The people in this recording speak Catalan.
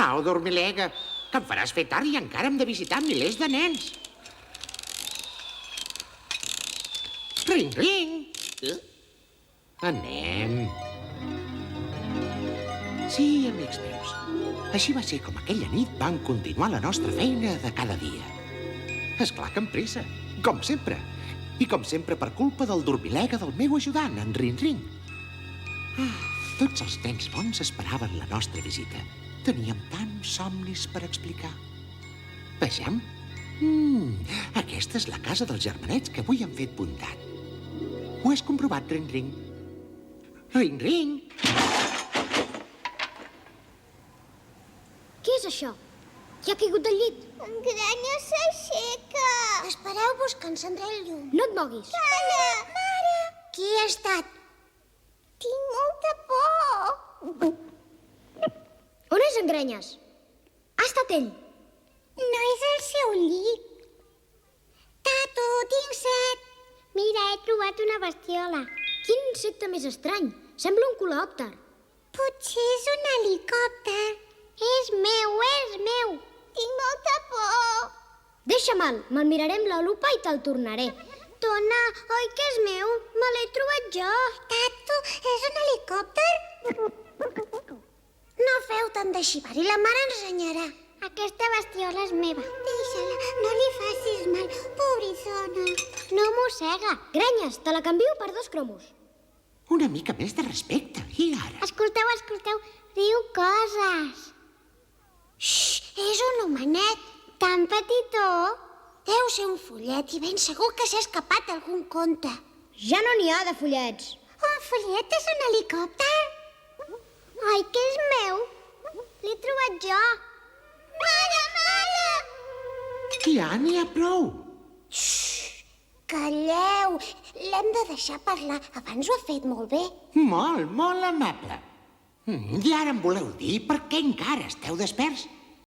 Au, dormilega, que em faràs fer tard i encara hem de visitar milers de nens. Ring, ring. Anem. Sí, amics meus. Així va ser com aquella nit vam continuar la nostra feina de cada dia. Esclar que amb pressa, com sempre. I com sempre per culpa del dormilega del meu ajudant, en Ring Ring. Tots els nens bons esperaven la nostra visita. Teníem tants somnis per explicar. Vejam. Aquesta és la casa dels germanets que avui han fet bondat. Ho has comprovat, Ring Ring? Ring Ring! Què és això? Qui ha caigut del llit? En Granya s'aixeca. Espereu-vos que encendré el llum. No et moguis. Mare! Mare! Qui ha estat? Tinc molta por. On és en Grenyes? Ha estat ell. No és el seu llit. Tato, tinc set. Mira, he trobat una bestiola. Quin insecte més estrany. Sembla un coleòpter. Potser és un helicòpter. És meu. Tinc molta por. Deixa mal, me'l mirarem la lupa i te'l tornaré. Dona, oi que és meu? Me l'he trobat jo. Tato, és un helicòpter? No feu tant de xivar i la mare ens renyarà. Aquesta bestiola és meva. Deixa-la, no li facis mal, pobrizona. No mossega. Grenyes, te la canvio per 2 cromos. Una mica més de respecte. I ara? Escolteu, diu coses. Xxt, és un homenet, tan petitó. Deu ser un follet i ben segur que s'ha escapat algun conte. Ja no n'hi ha de follets. Un follet és un helicòpter? Oi que és meu? L'he trobat jo. Mare! Ja n'hi ha prou. Calleu, l'hem de deixar parlar. Abans ho ha fet molt bé. Molt amable. I ara em voleu dir per què encara esteu desperts?